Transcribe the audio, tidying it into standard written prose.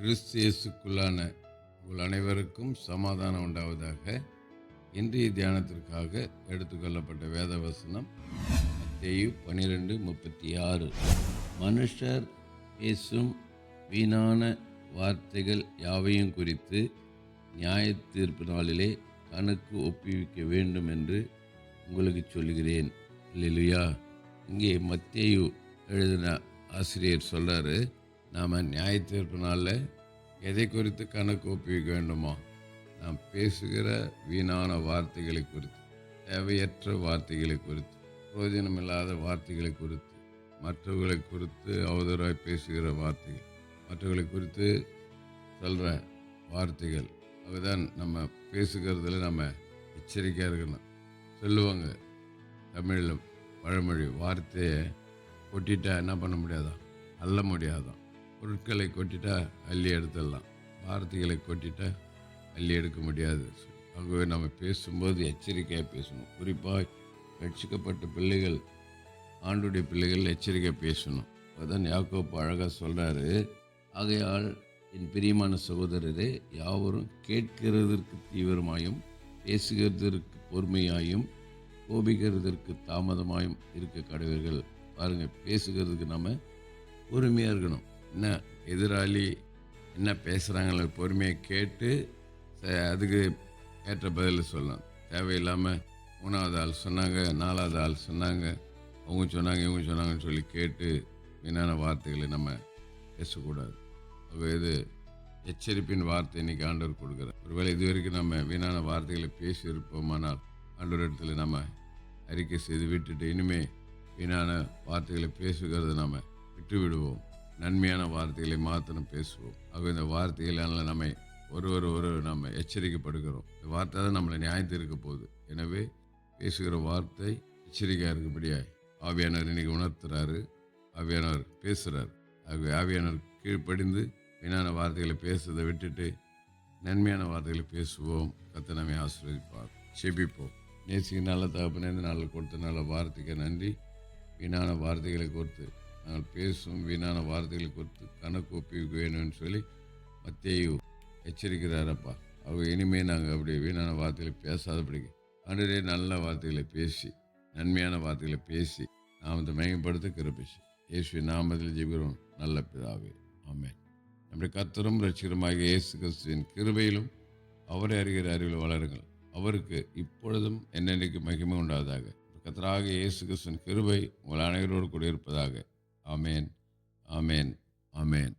கிறிஸ்து இயேசுக்குள்ளான உங்கள் அனைவருக்கும் சமாதானம் உண்டாவதாக. இன்றைய தியானத்திற்காக எடுத்துக்கொள்ளப்பட்ட வேத வசனம் மத்தேயு 12:36. மனுஷர் பேசும் வீணான வார்த்தைகள் யாவையும் குறித்து நியாய தீர்ப்பு நாளிலே கணக்கு ஒப்புவிக்க வேண்டும் என்று உங்களுக்கு சொல்கிறேன். அல்லேலூயா. இங்கே மத்தேயு எழுதின ஆசிரியர் சொல்கிறாரு, நாம் நியாய தீர்ப்பு நாளில் எதை குறித்து கணக்கு ஒப்புவிக்க வேண்டுமோ? நாம் பேசுகிற வீணான வார்த்தைகளை குறித்து, தேவையற்ற வார்த்தைகளை குறித்து, பிரயோஜனமில்லாத வார்த்தைகளை குறித்து, மற்றவர்களை குறித்து அவதூறாய் பேசுகிற வார்த்தைகள், மற்றவர்களை குறித்து சொல்கிற வார்த்தைகள், அதுதான் நம்ம பேசுகிறதுல நம்ம எச்சரிக்கையாக இருக்கணும். சொல்லுவாங்க தமிழில் பழமொழி, வார்த்தையை கொட்டிட்டா என்ன பண்ண முடியாதான், அள்ள முடியாதான். பொருட்களை கொட்டிட்டா அள்ளி எடுத்துடலாம், வார்த்தைகளை கொட்டிட்டா அள்ளி எடுக்க முடியாது. ஆகவே நம்ம பேசும்போது எச்சரிக்கையாக பேசணும். குறிப்பாக ரட்சிக்கப்பட்ட பிள்ளைகள், ஆண்டுடைய பிள்ளைகள் எச்சரிக்கையாக பேசணும். அதுதான் யாக்கோப்பு அழகாக சொல்கிறாரு, ஆகையால் என் பிரியமான சகோதரரே, யாவரும் கேட்கிறதற்கு தீவிரமாயும், பேசுகிறதற்கு பொறுமையாயும், கோபிக்கிறதற்கு தாமதமாயும் இருக்க கடவர்கள். பாருங்கள், பேசுகிறதுக்கு நம்ம பொறுமையாக இருக்கணும். என்ன எதிராளி என்ன பேசுகிறாங்களோ பொறுமையை கேட்டு அதுக்கு ஏற்ற பதில் சொல்லலாம். தேவையில்லாமல் மூணாவது ஆள் சொன்னாங்க, நாலாவது ஆள் சொன்னாங்க, அவங்க சொன்னாங்க, இவங்க சொன்னாங்கன்னு சொல்லி கேட்டு வீணான வார்த்தைகளை நம்ம பேசக்கூடாது. இது எச்சரிப்பின் வார்த்தை இன்றைக்கி ஆண்டவர் கொடுக்குறார். ஒருவேளை இது வரைக்கும் நம்ம வீணான வார்த்தைகளை பேசியிருப்போமானால் ஆண்டவர் இடத்துல நம்ம அறிக்கை செய்து விட்டுட்டு இனிமேல் வீணான வார்த்தைகளை பேசுகிறத நம்ம விட்டு விடுவோம். நன்மையான வார்த்தைகளை மாத்திரம் பேசுவோம். ஆக இந்த வார்த்தைகளால் நம்மை ஒரு நம்ம எச்சரிக்கைப்படுகிறோம். இந்த வார்த்தை தான் நம்மளை நியாயத்து இருக்க போகுது. எனவே பேசுகிற வார்த்தை எச்சரிக்கையாக இருக்கபடியாய் ஆவியானவர் இன்னைக்கு உணர்த்துறாரு, ஆவியானவர் பேசுகிறார். ஆகவே ஆவியானவர் கீழ்ப்படிந்து வீணான வார்த்தைகளை பேசுறதை விட்டுட்டு நன்மையான வார்த்தைகளை பேசுவோம். கர்த்தர் நம்மை ஆசீர்வதிப்பார். செபிப்போம். நேசிக்கு நல்ல தகப்பனே, இந்த நாளில் கொடுத்த நல்ல வார்த்தைக்கு நன்றி. வீணான வார்த்தைகளை கொடுத்து நாங்கள் பேசும் வீணான வார்த்தைகளை குறித்து கணக்கு ஒப்புவிக்க வேணும்னு சொல்லி மத்தேயு எச்சரிக்கிறாரப்பா. அவங்க இனிமேல் நாங்கள் அப்படி வீணான வார்த்தைகளை பேசாதபடிக்கு ஆண்டவரே நல்ல வார்த்தைகளை பேசி, நன்மையான வார்த்தைகளை பேசி நாமத்தை மேம்படுத்த கிருபை. இயேசுவின் நாமத்தில் ஜெபிக்கிறோம் நல்ல பிதாவே, ஆமென். நம்முடைய கர்த்தரும் இரட்சகருமாகிய இயேசு கிறிஸ்துவின் கிருபையிலும் அவரை அறிகிற அறிவில் வளருங்கள். அவருக்கு இப்பொழுதும் என்னென்னைக்கு மகிமை உண்டாவதாக. கர்த்தராகிய இயேசு கிறிஸ்துவின் கிருபை உங்கள் அனைவரோடு கூட இருப்பதாக. ஆமென், ஆமென், ஆமென்.